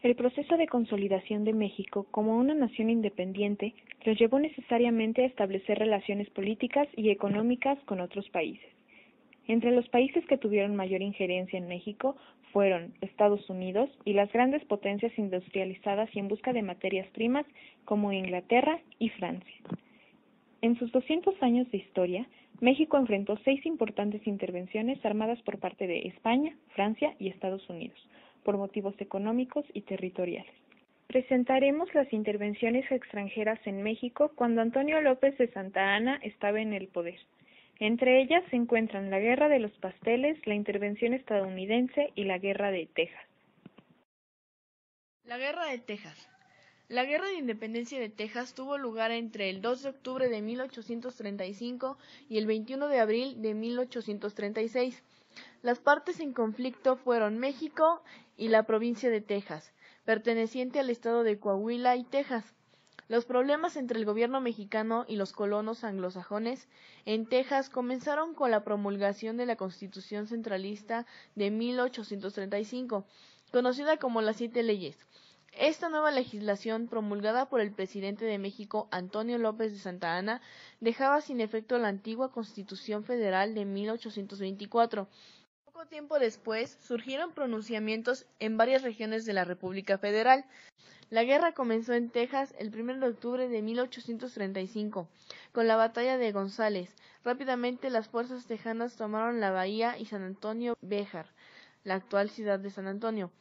El proceso de consolidación de México como una nación independiente lo llevó necesariamente a establecer relaciones políticas y económicas con otros países. Entre los países que tuvieron mayor injerencia en México fueron Estados Unidos y las grandes potencias industrializadas y en busca de materias primas como Inglaterra y Francia. En sus 200 años de historia, México enfrentó 6 importantes intervenciones armadas por parte de España, Francia y Estados Unidos, por motivos económicos y territoriales. Presentaremos las intervenciones extranjeras en México cuando Antonio López de Santa Anna estaba en el poder. Entre ellas se encuentran la Guerra de los Pasteles, la intervención estadounidense y la Guerra de Texas. La Guerra de Texas. La Guerra de Independencia de Texas tuvo lugar entre el 2 de octubre de 1835 y el 21 de abril de 1836. Las partes en conflicto fueron México y la provincia de Texas, perteneciente al estado de Coahuila y Texas. Los problemas entre el gobierno mexicano y los colonos anglosajones en Texas comenzaron con la promulgación de la Constitución Centralista de 1835, conocida como las 7 leyes. Esta nueva legislación, promulgada por el presidente de México, Antonio López de Santa Anna, dejaba sin efecto la antigua Constitución Federal de 1824. Poco tiempo después, surgieron pronunciamientos en varias regiones de la República Federal. La guerra comenzó en Texas el 1 de octubre de 1835, con la batalla de González. Rápidamente las fuerzas tejanas tomaron la bahía y San Antonio Béjar, la actual ciudad de San Antonio,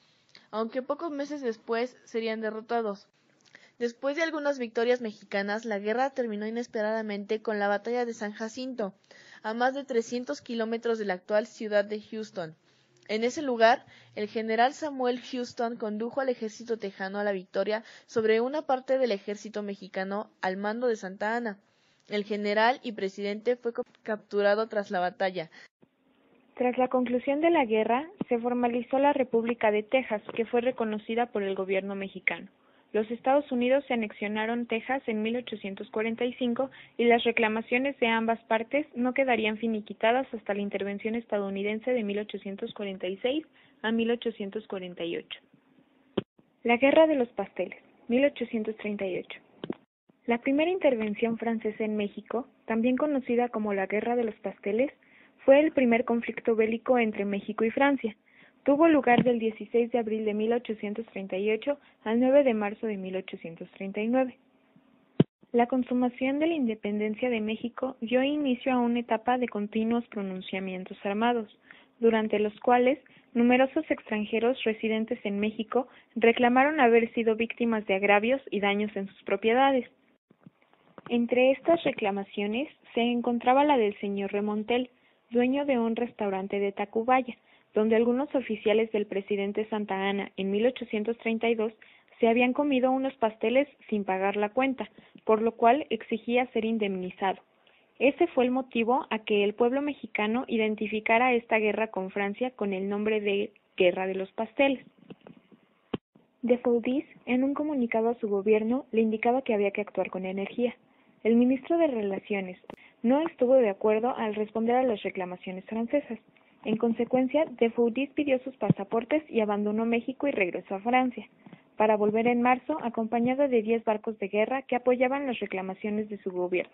aunque pocos meses después serían derrotados. Después de algunas victorias mexicanas, la guerra terminó inesperadamente con la batalla de San Jacinto, a más de 300 kilómetros de la actual ciudad de Houston. En ese lugar, el general Samuel Houston condujo al ejército tejano a la victoria sobre una parte del ejército mexicano al mando de Santa Anna. El general y presidente fue capturado tras la batalla. Tras la conclusión de la guerra, se formalizó la República de Texas, que fue reconocida por el gobierno mexicano. Los Estados Unidos se anexionaron Texas en 1845 y las reclamaciones de ambas partes no quedarían finiquitadas hasta la intervención estadounidense de 1846 a 1848. La Guerra de los Pasteles, 1838. La primera intervención francesa en México, también conocida como la Guerra de los Pasteles, fue el primer conflicto bélico entre México y Francia. Tuvo lugar del 16 de abril de 1838 al 9 de marzo de 1839. La consumación de la independencia de México dio inicio a una etapa de continuos pronunciamientos armados, durante los cuales numerosos extranjeros residentes en México reclamaron haber sido víctimas de agravios y daños en sus propiedades. Entre estas reclamaciones se encontraba la del señor Remontel, dueño de un restaurante de Tacubaya, donde algunos oficiales del presidente Santa Anna en 1832 se habían comido unos pasteles sin pagar la cuenta, por lo cual exigía ser indemnizado. Ese fue el motivo a que el pueblo mexicano identificara esta guerra con Francia con el nombre de Guerra de los Pasteles. De Foudis, en un comunicado a su gobierno, le indicaba que había que actuar con energía. El ministro de Relaciones no estuvo de acuerdo al responder a las reclamaciones francesas. En consecuencia, de Foudis pidió sus pasaportes y abandonó México y regresó a Francia, para volver en marzo acompañado de 10 barcos de guerra que apoyaban las reclamaciones de su gobierno.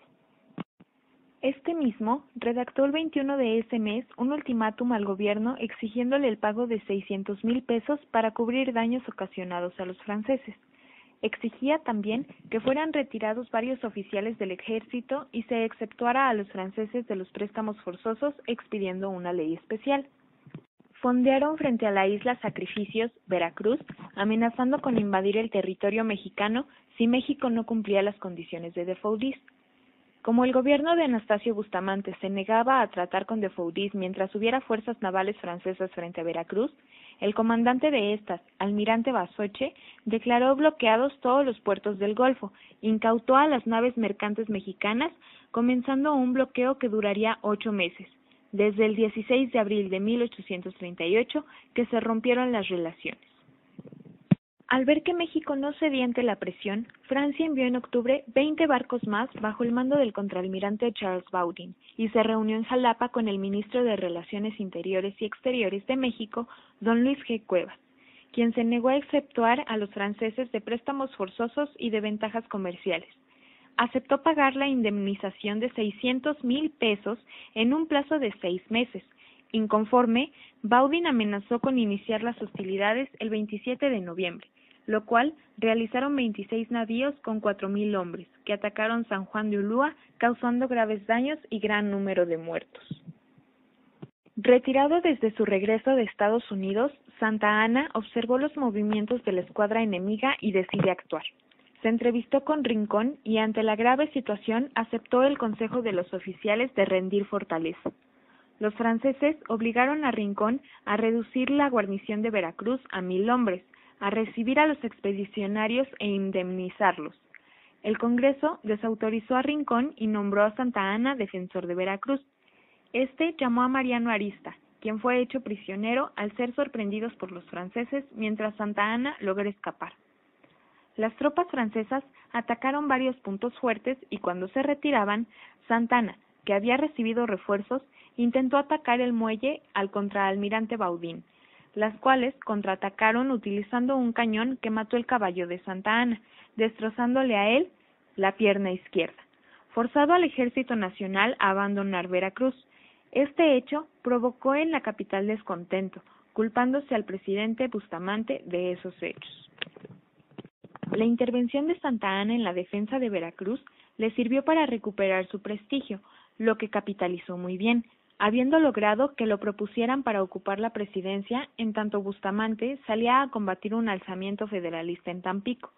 Este mismo redactó el 21 de ese mes un ultimátum al gobierno exigiéndole el pago de 600,000 pesos para cubrir daños ocasionados a los franceses. Exigía también que fueran retirados varios oficiales del ejército y se exceptuara a los franceses de los préstamos forzosos expidiendo una ley especial. Fondearon frente a la isla Sacrificios, Veracruz, amenazando con invadir el territorio mexicano si México no cumplía las condiciones de Foudis. Como el gobierno de Anastasio Bustamante se negaba a tratar con de Foudis mientras hubiera fuerzas navales francesas frente a Veracruz, el comandante de estas, almirante Basoche, declaró bloqueados todos los puertos del Golfo, incautó a las naves mercantes mexicanas, comenzando un bloqueo que duraría 8 meses, desde el 16 de abril de 1838 que se rompieron las relaciones. Al ver que México no cedía ante la presión, Francia envió en octubre 20 barcos más bajo el mando del contraalmirante Charles Baudin y se reunió en Jalapa con el ministro de Relaciones Interiores y Exteriores de México, don Luis G. Cuevas. quien se negó a exceptuar a los franceses de préstamos forzosos y de ventajas comerciales. Aceptó pagar la indemnización de 600,000 pesos en un plazo de 6 meses. Inconforme, Baudin amenazó con iniciar las hostilidades el 27 de noviembre, lo cual realizaron 26 navíos con 4,000 hombres, que atacaron San Juan de Ulúa, causando graves daños y gran número de muertos. Retirado desde su regreso de Estados Unidos, Santa Anna observó los movimientos de la escuadra enemiga y decide actuar. Se entrevistó con Rincón y ante la grave situación aceptó el consejo de los oficiales de rendir fortaleza. Los franceses obligaron a Rincón a reducir la guarnición de Veracruz a 1,000 hombres, a recibir a los expedicionarios e indemnizarlos. El Congreso desautorizó a Rincón y nombró a Santa Anna defensor de Veracruz. Este llamó a Mariano Arista, quien fue hecho prisionero al ser sorprendidos por los franceses mientras Santa Anna logra escapar. Las tropas francesas atacaron varios puntos fuertes y cuando se retiraban, Santa Anna, que había recibido refuerzos, intentó atacar el muelle al contraalmirante Baudin, las cuales contraatacaron utilizando un cañón que mató el caballo de Santa Anna, destrozándole a él la pierna izquierda, forzado al Ejército Nacional a abandonar Veracruz. Este hecho provocó en la capital descontento, culpándose al presidente Bustamante de esos hechos. La intervención de Santa Anna en la defensa de Veracruz le sirvió para recuperar su prestigio, lo que capitalizó muy bien, habiendo logrado que lo propusieran para ocupar la presidencia en tanto Bustamante salía a combatir un alzamiento federalista en Tampico.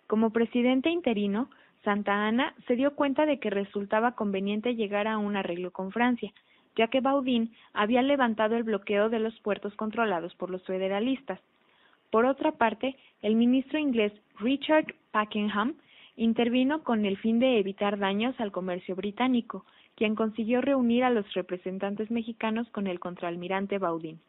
Como presidente interino, Santa Anna se dio cuenta de que resultaba conveniente llegar a un arreglo con Francia, ya que Baudin había levantado el bloqueo de los puertos controlados por los federalistas. Por otra parte, el ministro inglés Richard Pakenham intervino con el fin de evitar daños al comercio británico, quien consiguió reunir a los representantes mexicanos con el contraalmirante Baudin.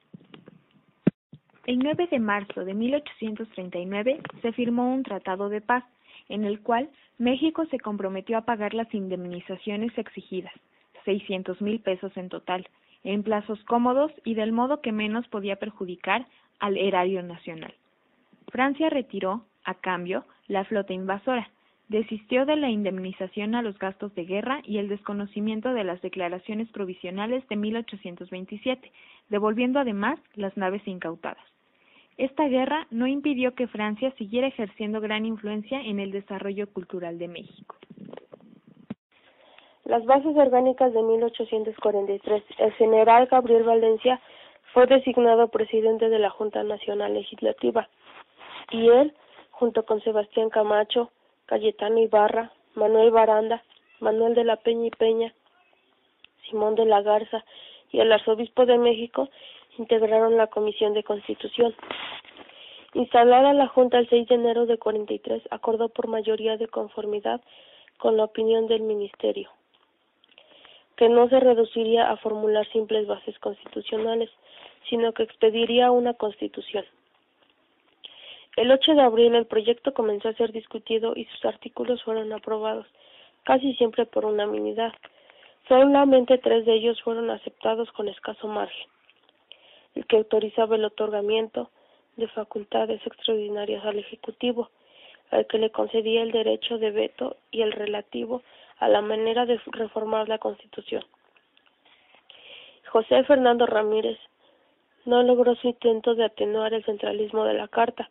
El 9 de marzo de 1839 se firmó un tratado de paz, en el cual México se comprometió a pagar las indemnizaciones exigidas, 600,000 pesos en total, en plazos cómodos y del modo que menos podía perjudicar al erario nacional. Francia retiró, a cambio, la flota invasora, desistió de la indemnización a los gastos de guerra y el desconocimiento de las declaraciones provisionales de 1827, devolviendo además las naves incautadas. Esta guerra no impidió que Francia siguiera ejerciendo gran influencia en el desarrollo cultural de México. Las bases orgánicas de 1843. El general Gabriel Valencia fue designado presidente de la Junta Nacional Legislativa, y él, junto con Sebastián Camacho, Cayetano Ibarra, Manuel Baranda, Manuel de la Peña y Peña, Simón de la Garza y el arzobispo de México, integraron la Comisión de Constitución. Instalada la Junta el 6 de enero de 43, acordó por mayoría de conformidad con la opinión del Ministerio, que no se reduciría a formular simples bases constitucionales, sino que expediría una Constitución. El 8 de abril el proyecto comenzó a ser discutido y sus artículos fueron aprobados, casi siempre por unanimidad. Solamente 3 de ellos fueron aceptados con escaso margen: el que autorizaba el otorgamiento de facultades extraordinarias al Ejecutivo, el que le concedía el derecho de veto y el relativo a la manera de reformar la Constitución. José Fernando Ramírez no logró su intento de atenuar el centralismo de la Carta,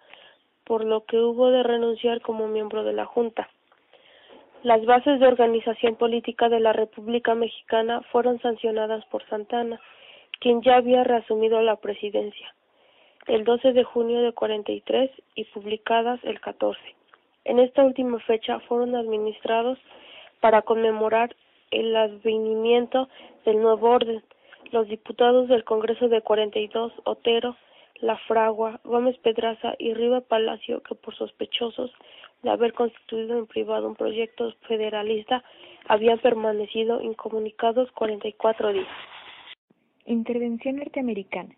por lo que hubo de renunciar como miembro de la Junta. Las bases de organización política de la República Mexicana fueron sancionadas por Santa Anna, quien ya había reasumido la presidencia, el 12 de junio de 43 y publicadas el 14. En esta última fecha fueron administrados para conmemorar el advenimiento del nuevo orden. Los diputados del Congreso de 42, Otero, La Fragua, Gómez Pedraza y Riva Palacio, que por sospechosos de haber constituido en privado un proyecto federalista, habían permanecido incomunicados 44 días. Intervención norteamericana,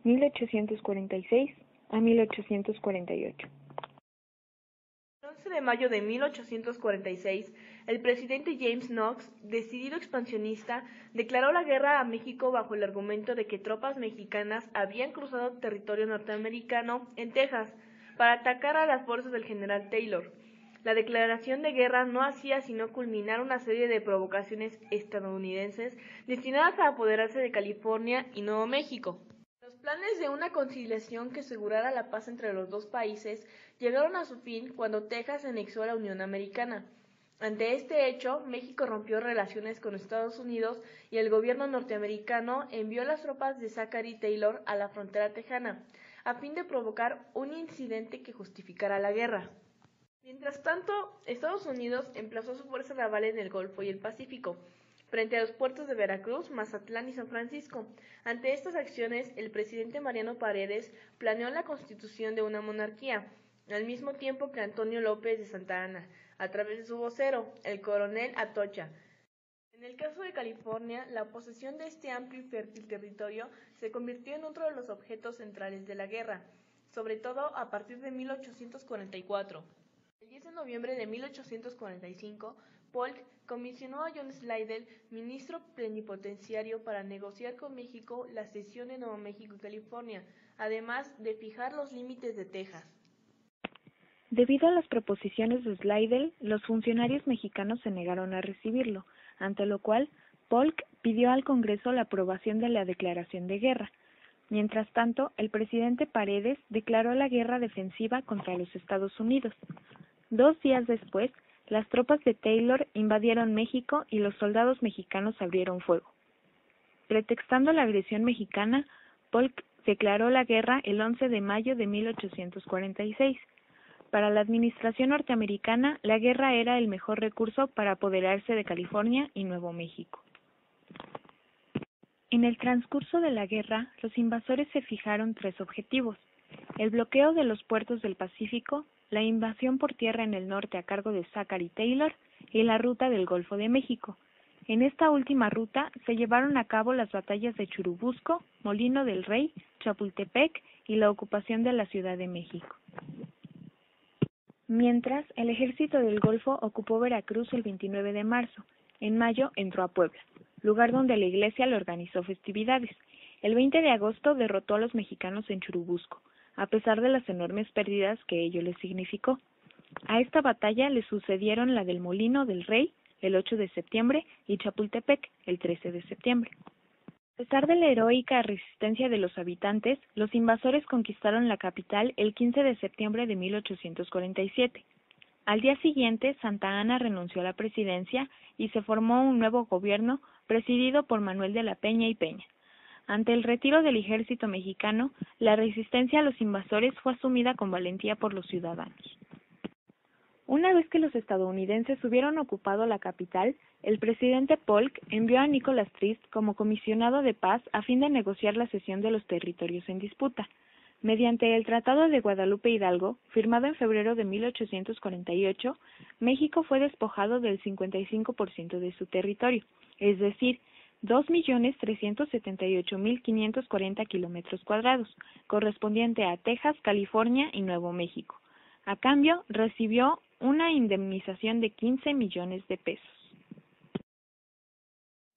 1846 a 1848. El 11 11 de mayo de 1846, el presidente James Knox, decidido expansionista, declaró la guerra a México bajo el argumento de que tropas mexicanas habían cruzado territorio norteamericano en Texas para atacar a las fuerzas del general Taylor. La declaración de guerra no hacía sino culminar una serie de provocaciones estadounidenses destinadas a apoderarse de California y Nuevo México. Los planes de una conciliación que asegurara la paz entre los dos países llegaron a su fin cuando Texas se anexó a la Unión Americana. Ante este hecho, México rompió relaciones con Estados Unidos y el gobierno norteamericano envió las tropas de Zachary Taylor a la frontera tejana, a fin de provocar un incidente que justificara la guerra. Mientras tanto, Estados Unidos emplazó su fuerza naval en el Golfo y el Pacífico, frente a los puertos de Veracruz, Mazatlán y San Francisco. Ante estas acciones, el presidente Mariano Paredes planeó la constitución de una monarquía, al mismo tiempo que Antonio López de Santa Anna, a través de su vocero, el coronel Atocha. En el caso de California, la posesión de este amplio y fértil territorio se convirtió en otro de los objetos centrales de la guerra, sobre todo a partir de 1844. El 10 de noviembre de 1845, Polk comisionó a John Slidell, ministro plenipotenciario, para negociar con México la cesión de Nuevo México y California, además de fijar los límites de Texas. Debido a las proposiciones de Slidell, los funcionarios mexicanos se negaron a recibirlo, ante lo cual Polk pidió al Congreso la aprobación de la declaración de guerra. Mientras tanto, el presidente Paredes declaró la guerra defensiva contra los Estados Unidos. 2 días después, las tropas de Taylor invadieron México y los soldados mexicanos abrieron fuego. Pretextando la agresión mexicana, Polk declaró la guerra el 11 de mayo de 1846. Para la administración norteamericana, la guerra era el mejor recurso para apoderarse de California y Nuevo México. En el transcurso de la guerra, los invasores se fijaron 3 objetivos: el bloqueo de los puertos del Pacífico, la invasión por tierra en el norte a cargo de Zachary Taylor y la ruta del Golfo de México. En esta última ruta se llevaron a cabo las batallas de Churubusco, Molino del Rey, Chapultepec y la ocupación de la Ciudad de México. Mientras, el ejército del Golfo ocupó Veracruz el 29 de marzo. En mayo entró a Puebla, lugar donde la iglesia le organizó festividades. El 20 de agosto derrotó a los mexicanos en Churubusco, a pesar de las enormes pérdidas que ello les significó. A esta batalla le sucedieron la del Molino del Rey, el 8 de septiembre, y Chapultepec, el 13 de septiembre. A pesar de la heroica resistencia de los habitantes, los invasores conquistaron la capital el 15 de septiembre de 1847. Al día siguiente, Santa Anna renunció a la presidencia y se formó un nuevo gobierno presidido por Manuel de la Peña y Peña. Ante el retiro del ejército mexicano, la resistencia a los invasores fue asumida con valentía por los ciudadanos. Una vez que los estadounidenses hubieron ocupado la capital, el presidente Polk envió a Nicholas Trist como comisionado de paz a fin de negociar la cesión de los territorios en disputa. Mediante el Tratado de Guadalupe Hidalgo, firmado en febrero de 1848, México fue despojado del 55% de su territorio, es decir, 2.378.540 kilómetros cuadrados, correspondiente a Texas, California y Nuevo México. A cambio, recibió una indemnización de 15 millones de pesos.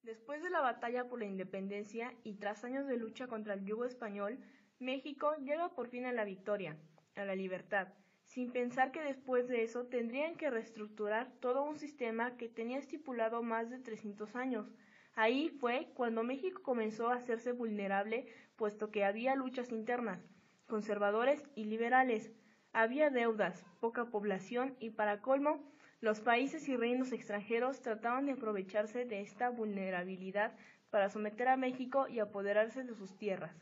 Después de la batalla por la independencia y tras años de lucha contra el yugo español, México llega por fin a la victoria, a la libertad, sin pensar que después de eso tendrían que reestructurar todo un sistema que tenía estipulado más de 300 años. Ahí fue cuando México comenzó a hacerse vulnerable, puesto que había luchas internas, conservadores y liberales. Había deudas, poca población y, para colmo, los países y reinos extranjeros trataban de aprovecharse de esta vulnerabilidad para someter a México y apoderarse de sus tierras.